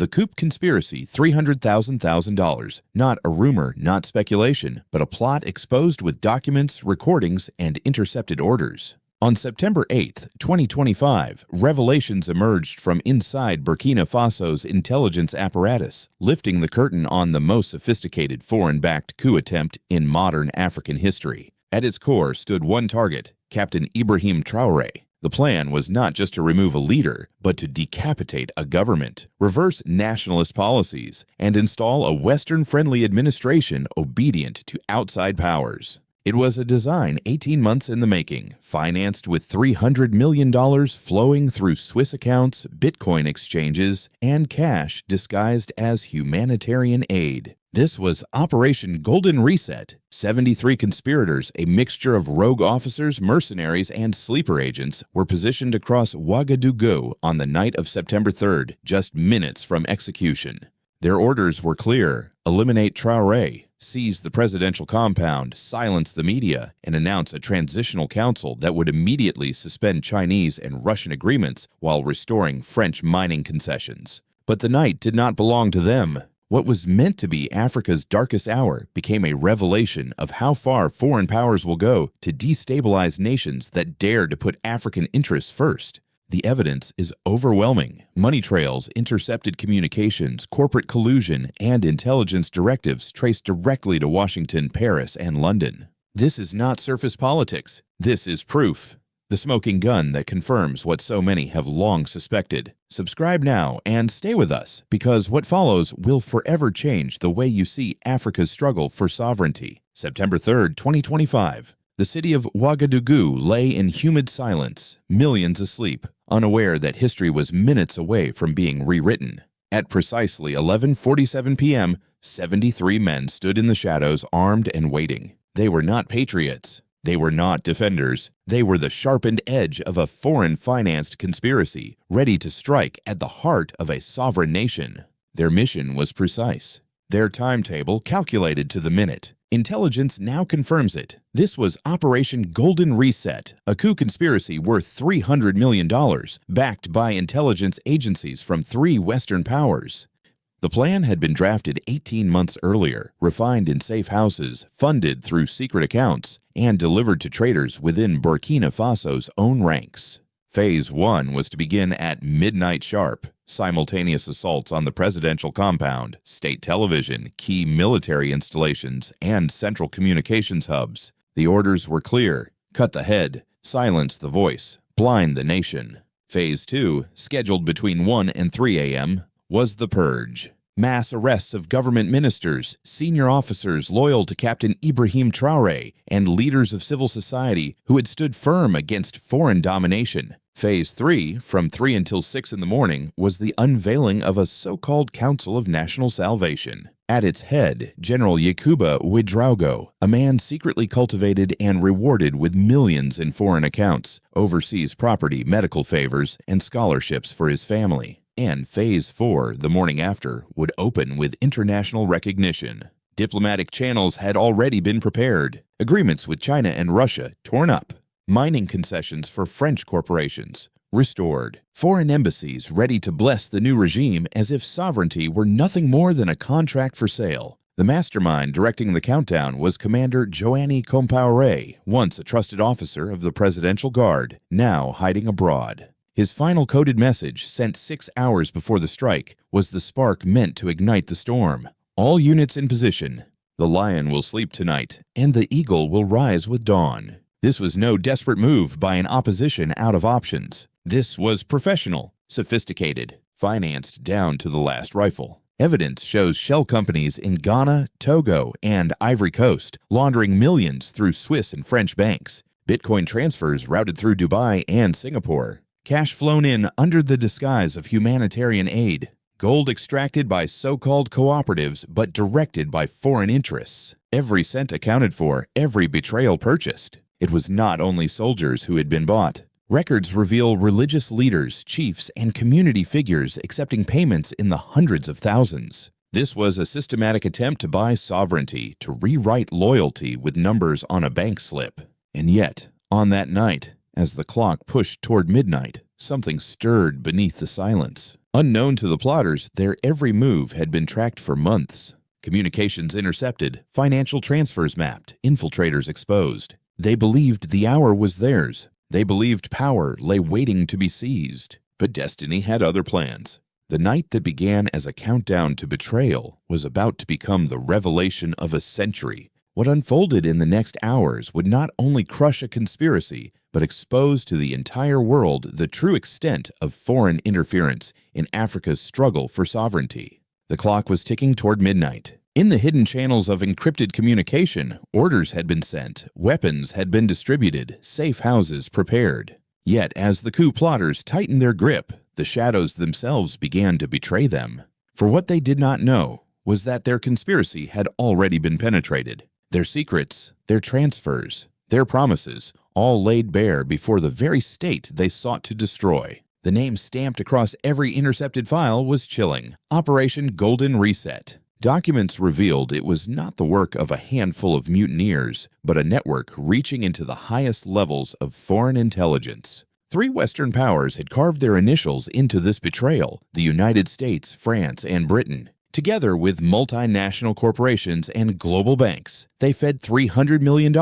The COUP conspiracy, $300,000. Not a rumor, not speculation, but a plot exposed with documents, recordings, and intercepted orders. On September 8, 2025, revelations emerged from inside Burkina Faso's intelligence apparatus, lifting the curtain on the most sophisticated foreign-backed coup attempt in modern African history. At its core stood one target, Captain Ibrahim Traoré. The plan was not just to remove a leader, but to decapitate a government, reverse nationalist policies, and install a Western-friendly administration obedient to outside powers. It was a design 18 months in the making, financed with $300 million flowing through Swiss accounts, Bitcoin exchanges, and cash disguised as humanitarian aid. This was Operation Golden Reset. 73 conspirators, a mixture of rogue officers, mercenaries, and sleeper agents, were positioned across Ouagadougou on the night of September 3rd, just minutes from execution. Their orders were clear: eliminate Traoré, seize the presidential compound, silence the media, and announce a transitional council that would immediately suspend Chinese and Russian agreements while restoring French mining concessions. But the night did not belong to them. What was meant to be Africa's darkest hour became a revelation of how far foreign powers will go to destabilize nations that dare to put African interests first. The evidence is overwhelming. Money trails, intercepted communications, corporate collusion, and intelligence directives traced directly to Washington, Paris, and London. This is not surface politics. This is proof. The smoking gun that confirms what so many have long suspected. Subscribe now and stay with us, because what follows will forever change the way you see Africa's struggle for sovereignty. September 3rd, 2025. The city of Ouagadougou lay in humid silence, millions asleep, unaware that history was minutes away from being rewritten. At precisely 11:47 p.m., 73 men stood in the shadows, armed and waiting. They were not patriots. They were not defenders. They were the sharpened edge of a foreign-financed conspiracy, ready to strike at the heart of a sovereign nation. Their mission was precise. Their timetable calculated to the minute. Intelligence now confirms it. This was Operation Golden Reset, a coup conspiracy worth $300 million, backed by intelligence agencies from 3 Western powers. The plan had been drafted 18 months earlier, refined in safe houses, funded through secret accounts, and delivered to traitors within Burkina Faso's own ranks. Phase 1 was to begin at midnight sharp. Simultaneous assaults on the presidential compound, state television, key military installations, and central communications hubs. The orders were clear: cut the head, silence the voice, blind the nation. Phase 2, scheduled between 1 and 3 a.m., was the purge. Mass arrests of government ministers, senior officers loyal to Captain Ibrahim Traoré, and leaders of civil society who had stood firm against foreign domination. Phase 3, from 3 until 6 in the morning, was the unveiling of a so-called Council of National Salvation. At its head, General Yakuba Ouedraogo, a man secretly cultivated and rewarded with millions in foreign accounts, overseas property, medical favors, and scholarships for his family. And Phase 4, the morning after, would open with international recognition. Diplomatic channels had already been prepared. Agreements with China and Russia torn up. Mining concessions for French corporations restored. Foreign embassies ready to bless the new regime as if sovereignty were nothing more than a contract for sale. The mastermind directing the countdown was Commander Joanny Compaoré, once a trusted officer of the Presidential Guard, now hiding abroad. His final coded message, sent 6 hours before the strike, was the spark meant to ignite the storm. All units in position. The lion will sleep tonight, and the eagle will rise with dawn. This was no desperate move by an opposition out of options. This was professional, sophisticated, financed down to the last rifle. Evidence shows shell companies in Ghana, Togo, and Ivory Coast laundering millions through Swiss and French banks. Bitcoin transfers routed through Dubai and Singapore. Cash flown in under the disguise of humanitarian aid. Gold extracted by so-called cooperatives but directed by foreign interests. Every cent accounted for, every betrayal purchased. It was not only soldiers who had been bought. Records reveal religious leaders, chiefs, and community figures accepting payments in the hundreds of thousands. This was a systematic attempt to buy sovereignty, to rewrite loyalty with numbers on a bank slip. And yet, on that night, as the clock pushed toward midnight, something stirred beneath the silence. Unknown to the plotters, their every move had been tracked for months. Communications intercepted, financial transfers mapped, infiltrators exposed. They believed the hour was theirs. They believed power lay waiting to be seized. But destiny had other plans. The night that began as a countdown to betrayal was about to become the revelation of a century. What unfolded in the next hours would not only crush a conspiracy, but expose to the entire world the true extent of foreign interference in Africa's struggle for sovereignty. The clock was ticking toward midnight. In the hidden channels of encrypted communication, orders had been sent, weapons had been distributed, safe houses prepared. Yet, as the coup plotters tightened their grip, the shadows themselves began to betray them. For what they did not know was that their conspiracy had already been penetrated. Their secrets, their transfers, their promises, all laid bare before the very state they sought to destroy. The name stamped across every intercepted file was chilling: Operation Golden Reset. Documents revealed it was not the work of a handful of mutineers, but a network reaching into the highest levels of foreign intelligence. 3 Western powers had carved their initials into this betrayal: the United States, France, and Britain. Together with multinational corporations and global banks, they fed $300 million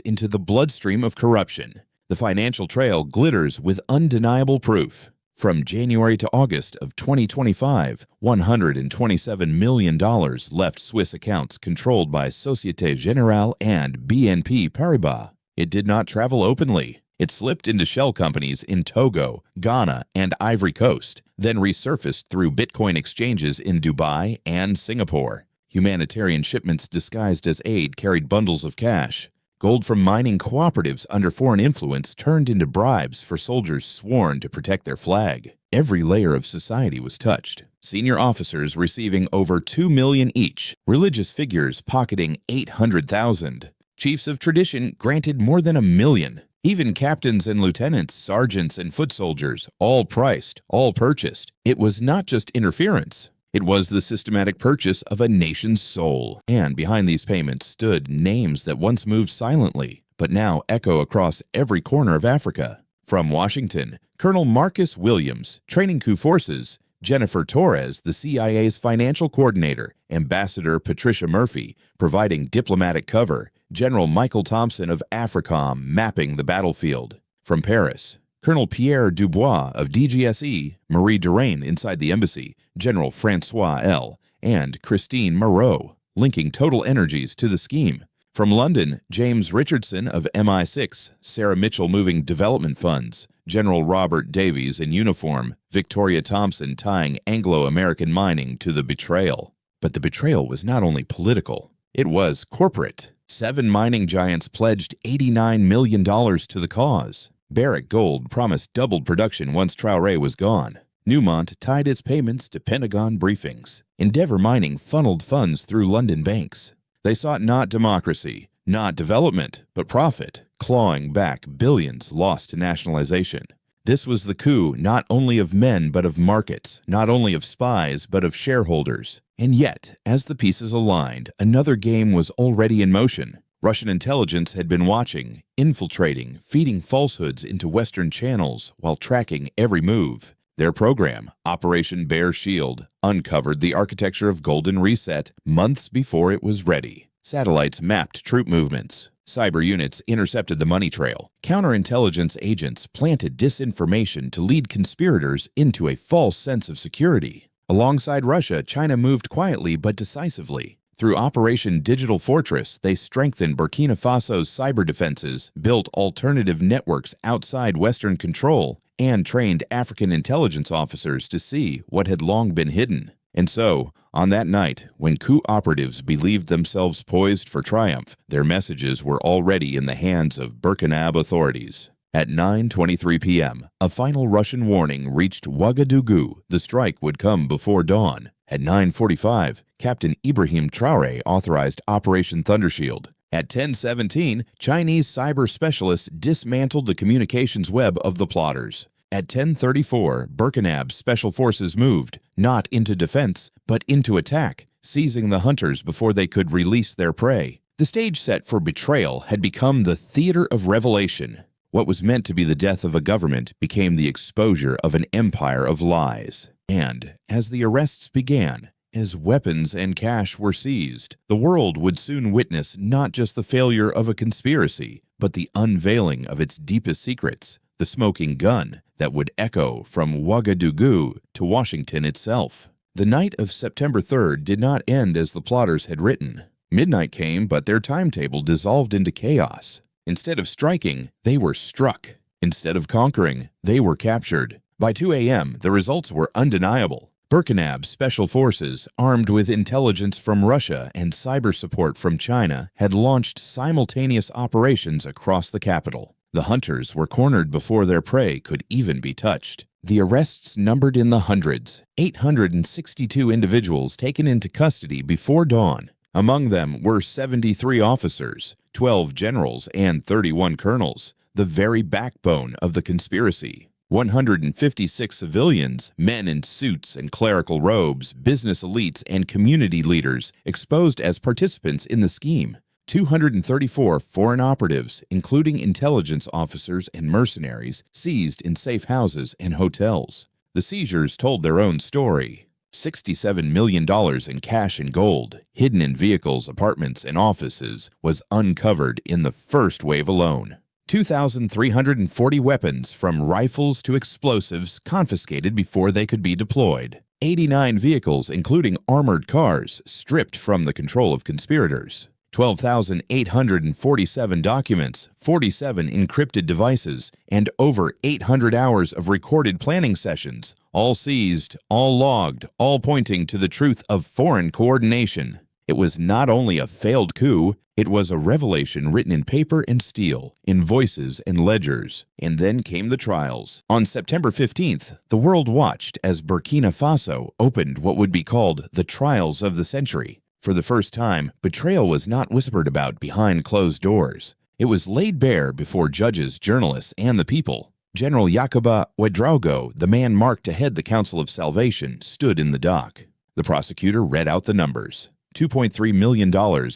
into the bloodstream of corruption. The financial trail glitters with undeniable proof. From January to August of 2025, $127 million left Swiss accounts controlled by Société Générale and BNP Paribas. It did not travel openly. It slipped into shell companies in Togo, Ghana, and Ivory Coast, then resurfaced through Bitcoin exchanges in Dubai and Singapore. Humanitarian shipments disguised as aid carried bundles of cash. Gold from mining cooperatives under foreign influence turned into bribes for soldiers sworn to protect their flag. Every layer of society was touched. Senior officers receiving over $2 million each, religious figures pocketing $800,000. Chiefs of tradition granted more than $1 million. Even captains and lieutenants, sergeants and foot soldiers, all priced, all purchased. It was not just interference. It was the systematic purchase of a nation's soul. And behind these payments stood names that once moved silently, but now echo across every corner of Africa. From Washington, Colonel Marcus Williams, training coup forces; Jennifer Torres, the CIA's financial coordinator; Ambassador Patricia Murphy, providing diplomatic cover; General Michael Thompson of AFRICOM, mapping the battlefield. From Paris, Colonel Pierre Dubois of DGSE, Marie Durain inside the embassy, General Francois L., and Christine Moreau, linking total energies to the scheme. From London, James Richardson of MI6, Sarah Mitchell moving development funds, General Robert Davies in uniform, Victoria Thompson tying Anglo-American mining to the betrayal. But the betrayal was not only political, it was corporate. 7 mining giants pledged $89 million to the cause. Barrick Gold promised doubled production once Traoré was gone. Newmont tied its payments to Pentagon briefings. Endeavour Mining funneled funds through London banks. They sought not democracy, not development, but profit, clawing back billions lost to nationalization. This was the coup not only of men but of markets, not only of spies but of shareholders. And yet, as the pieces aligned, another game was already in motion. Russian intelligence had been watching, infiltrating, feeding falsehoods into Western channels while tracking every move. Their program, Operation Bear Shield, uncovered the architecture of Golden Reset months before it was ready. Satellites mapped troop movements. Cyber units intercepted the money trail. Counterintelligence agents planted disinformation to lead conspirators into a false sense of security. Alongside Russia, China moved quietly but decisively. Through Operation Digital Fortress, they strengthened Burkina Faso's cyber defenses, built alternative networks outside Western control, and trained African intelligence officers to see what had long been hidden. And so, on that night, when coup operatives believed themselves poised for triumph, their messages were already in the hands of Burkina authorities. At 9:23 p.m., a final Russian warning reached Ouagadougou. The strike would come before dawn. At 9:45, Captain Ibrahim Traoré authorized Operation Thundershield. At 10:17, Chinese cyber specialists dismantled the communications web of the plotters. At 10:34, Burkina's special forces moved, not into defense, but into attack, seizing the hunters before they could release their prey. The stage set for betrayal had become the theater of revelation. What was meant to be the death of a government became the exposure of an empire of lies. And, as the arrests began, as weapons and cash were seized, the world would soon witness not just the failure of a conspiracy, but the unveiling of its deepest secrets, the smoking gun that would echo from Ouagadougou to Washington itself. The night of September 3rd did not end as the plotters had written. Midnight came, but their timetable dissolved into chaos. Instead of striking, they were struck. Instead of conquering, they were captured. By 2 a.m., the results were undeniable. Burkina Special Forces, armed with intelligence from Russia and cyber support from China, had launched simultaneous operations across the capital. The hunters were cornered before their prey could even be touched. The arrests numbered in the hundreds, 862 individuals taken into custody before dawn. Among them were 73 officers, 12 generals, and 31 colonels, the very backbone of the conspiracy. 156 civilians, men in suits and clerical robes, business elites, and community leaders exposed as participants in the scheme. 234 foreign operatives, including intelligence officers and mercenaries, seized in safe houses and hotels. The seizures told their own story. $67 million in cash and gold, hidden in vehicles, apartments, and offices, was uncovered in the first wave alone. 2,340 weapons, from rifles to explosives, confiscated before they could be deployed. 89 vehicles, including armored cars, stripped from the control of conspirators. 12,847 documents, 47 encrypted devices, and over 800 hours of recorded planning sessions, all seized, all logged, all pointing to the truth of foreign coordination. It was not only a failed coup, it was a revelation written in paper and steel, in voices and ledgers. And then came the trials. On September 15th, the world watched as Burkina Faso opened what would be called the trials of the century. For the first time, betrayal was not whispered about behind closed doors. It was laid bare before judges, journalists, and the people. General Yakuba Ouedraogo, the man marked to head the Council of Salvation, stood in the dock. The prosecutor read out the numbers. $2.3 million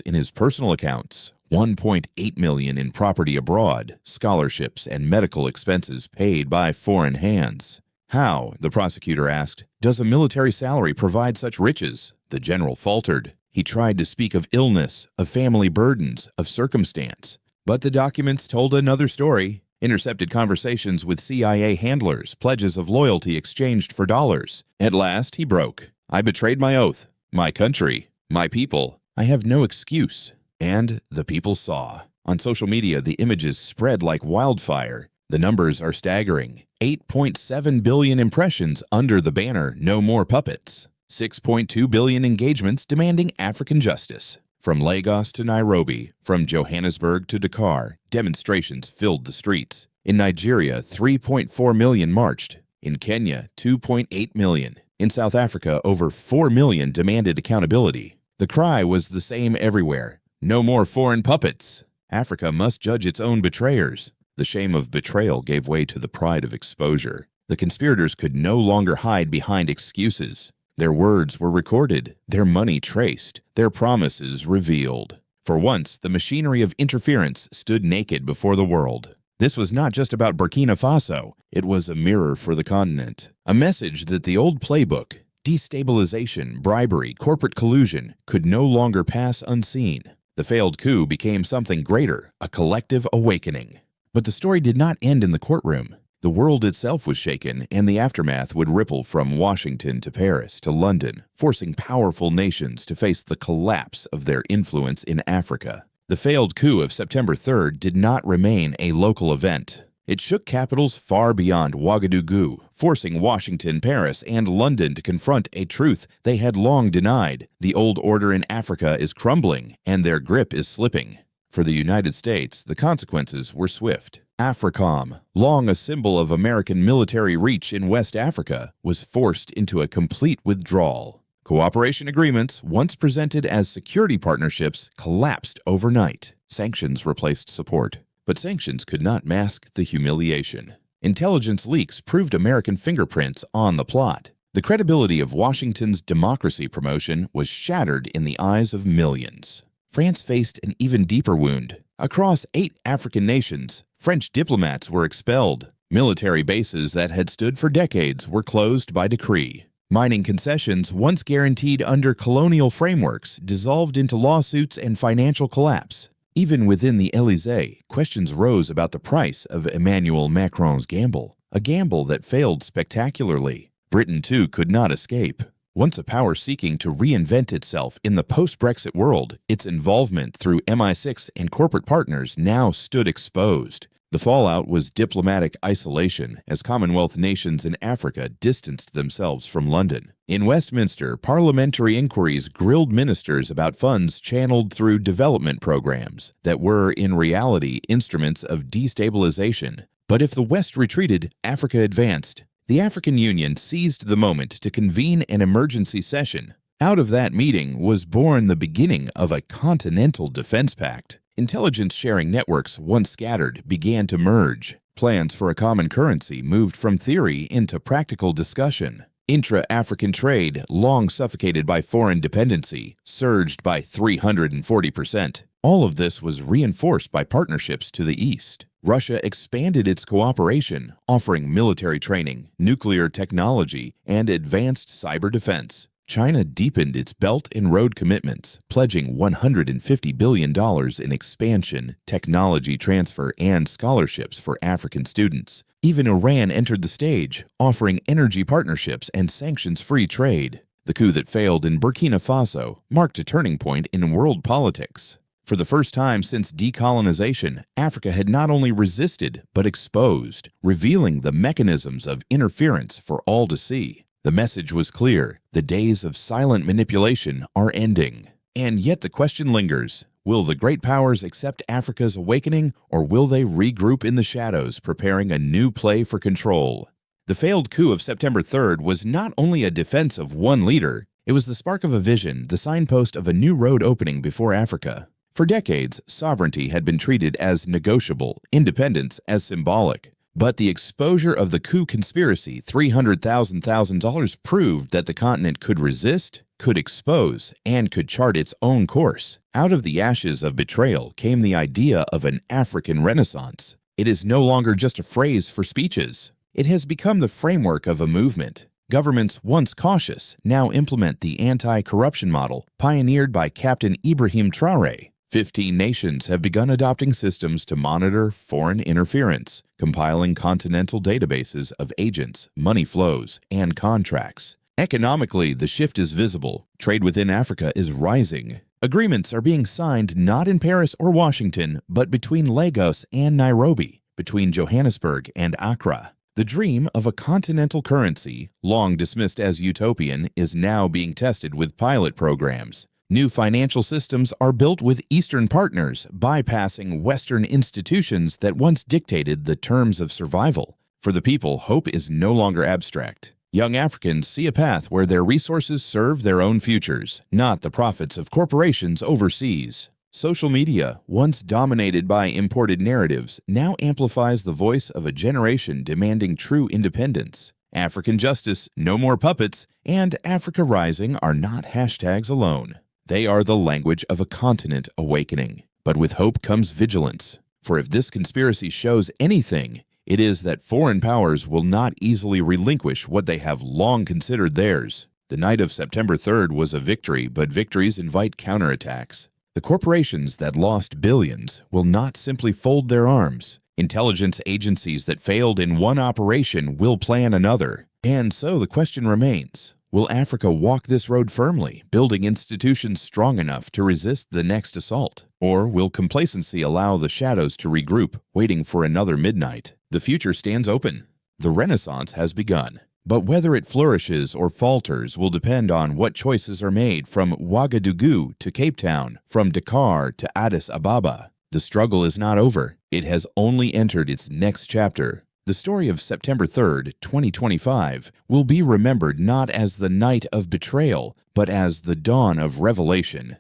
in his personal accounts, $1.8 million in property abroad, scholarships, and medical expenses paid by foreign hands. How, the prosecutor asked, does a military salary provide such riches? The general faltered. He tried to speak of illness, of family burdens, of circumstance. But the documents told another story. Intercepted conversations with CIA handlers, pledges of loyalty exchanged for dollars. At last, he broke. I betrayed my oath, my country, my people. I have no excuse. And the people saw. On social media, the images spread like wildfire. The numbers are staggering. 8.7 billion impressions under the banner "No More Puppets." 6.2 billion engagements demanding African justice. From Lagos to Nairobi, from Johannesburg to Dakar, demonstrations filled the streets. In Nigeria, 3.4 million marched. In Kenya, 2.8 million. In South Africa, over 4 million demanded accountability. The cry was the same everywhere. No more foreign puppets. Africa must judge its own betrayers. The shame of betrayal gave way to the pride of exposure. The conspirators could no longer hide behind excuses. Their words were recorded, their money traced, their promises revealed. For once, the machinery of interference stood naked before the world. This was not just about Burkina Faso. It was a mirror for the continent. A message that the old playbook, destabilization, bribery, corporate collusion, could no longer pass unseen. The failed coup became something greater, a collective awakening. But the story did not end in the courtroom. The world itself was shaken, and the aftermath would ripple from Washington to Paris to London, forcing powerful nations to face the collapse of their influence in Africa. The failed coup of September 3rd did not remain a local event. It shook capitals far beyond Ouagadougou, forcing Washington, Paris, and London to confront a truth they had long denied. The old order in Africa is crumbling, and their grip is slipping. For the United States, the consequences were swift. AFRICOM, long a symbol of American military reach in West Africa, was forced into a complete withdrawal. Cooperation agreements, once presented as security partnerships, collapsed overnight. Sanctions replaced support. But sanctions could not mask the humiliation. Intelligence leaks proved American fingerprints on the plot. The credibility of Washington's democracy promotion was shattered in the eyes of millions. France faced an even deeper wound. Across 8 African nations, French diplomats were expelled. Military bases that had stood for decades were closed by decree. Mining concessions, once guaranteed under colonial frameworks, dissolved into lawsuits and financial collapse. Even within the Élysée, questions rose about the price of Emmanuel Macron's gamble, a gamble that failed spectacularly. Britain, too, could not escape. Once a power seeking to reinvent itself in the post-Brexit world, its involvement through MI6 and corporate partners now stood exposed. The fallout was diplomatic isolation as Commonwealth nations in Africa distanced themselves from London. In Westminster, parliamentary inquiries grilled ministers about funds channeled through development programs that were, in reality, instruments of destabilization. But if the West retreated, Africa advanced. The African Union seized the moment to convene an emergency session. Out of that meeting was born the beginning of a continental defense pact. Intelligence-sharing networks, once scattered, began to merge. Plans for a common currency moved from theory into practical discussion. Intra-African trade, long suffocated by foreign dependency, surged by 340%. All of this was reinforced by partnerships to the east. Russia expanded its cooperation, offering military training, nuclear technology, and advanced cyber defense. China deepened its Belt and Road commitments, pledging $150 billion in expansion, technology transfer, and scholarships for African students. Even Iran entered the stage, offering energy partnerships and sanctions-free trade. The coup that failed in Burkina Faso marked a turning point in world politics. For the first time since decolonization, Africa had not only resisted but exposed, revealing the mechanisms of interference for all to see. The message was clear: the days of silent manipulation are ending. And yet the question lingers: will the great powers accept Africa's awakening, or will they regroup in the shadows, preparing a new play for control? The failed coup of September 3rd was not only a defense of one leader, it was the spark of a vision, the signpost of a new road opening before Africa. For decades, sovereignty had been treated as negotiable, independence as symbolic. But the exposure of the coup conspiracy, $300,000, proved that the continent could resist, could expose, and could chart its own course. Out of the ashes of betrayal came the idea of an African Renaissance. It is no longer just a phrase for speeches. It has become the framework of a movement. Governments, once cautious, now implement the anti-corruption model pioneered by Captain Ibrahim Traoré. 15 nations have begun adopting systems to monitor foreign interference, compiling continental databases of agents, money flows, and contracts. Economically, the shift is visible. Trade within Africa is rising. Agreements are being signed not in Paris or Washington, but between Lagos and Nairobi, between Johannesburg and Accra. The dream of a continental currency, long dismissed as utopian, is now being tested with pilot programs. New financial systems are built with Eastern partners, bypassing Western institutions that once dictated the terms of survival. For the people, hope is no longer abstract. Young Africans see a path where their resources serve their own futures, not the profits of corporations overseas. Social media, once dominated by imported narratives, now amplifies the voice of a generation demanding true independence. African justice, no more puppets, and Africa Rising are not hashtags alone. They are the language of a continent awakening. But with hope comes vigilance. For if this conspiracy shows anything, it is that foreign powers will not easily relinquish what they have long considered theirs. The night of September 3rd was a victory, but victories invite counterattacks. The corporations that lost billions will not simply fold their arms. Intelligence agencies that failed in one operation will plan another. And so the question remains: will Africa walk this road firmly, building institutions strong enough to resist the next assault? Or will complacency allow the shadows to regroup, waiting for another midnight? The future stands open. The Renaissance has begun. But whether it flourishes or falters will depend on what choices are made from Ouagadougou to Cape Town, from Dakar to Addis Ababa. The struggle is not over. It has only entered its next chapter. The story of September 3rd, 2025, will be remembered not as the night of betrayal, but as the dawn of revelation.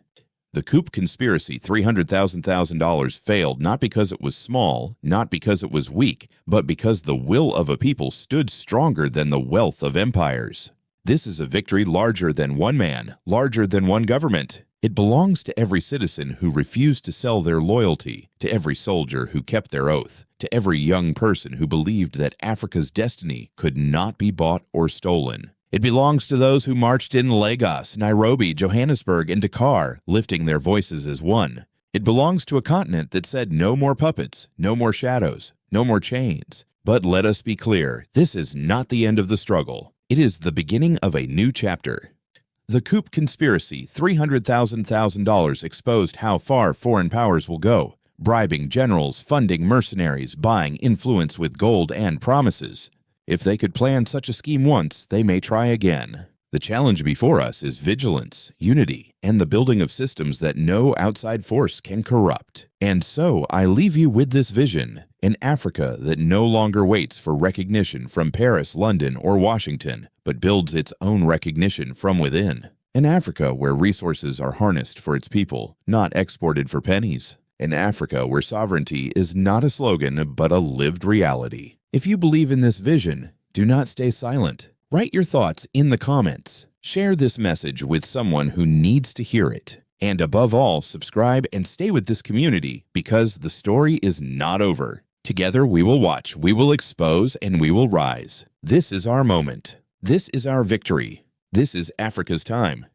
The COUP conspiracy, $300,000, failed not because it was small, not because it was weak, but because the will of a people stood stronger than the wealth of empires. This is a victory larger than one man, larger than one government. It belongs to every citizen who refused to sell their loyalty, to every soldier who kept their oath, to every young person who believed that Africa's destiny could not be bought or stolen. It belongs to those who marched in Lagos, Nairobi, Johannesburg, and Dakar, lifting their voices as one. It belongs to a continent that said no more puppets, no more shadows, no more chains. But let us be clear, this is not the end of the struggle. It is the beginning of a new chapter. The COUP conspiracy, $300,000 exposed how far foreign powers will go, bribing generals, funding mercenaries, buying influence with gold and promises. If they could plan such a scheme once, they may try again. The challenge before us is vigilance, unity, and the building of systems that no outside force can corrupt. And so I leave you with this vision, an Africa that no longer waits for recognition from Paris, London, or Washington, but builds its own recognition from within. An Africa where resources are harnessed for its people, not exported for pennies. An Africa where sovereignty is not a slogan, but a lived reality. If you believe in this vision, do not stay silent. Write your thoughts in the comments. Share this message with someone who needs to hear it. And above all, subscribe and stay with this community because the story is not over. Together we will watch, we will expose, and we will rise. This is our moment. This is our victory. This is Africa's time.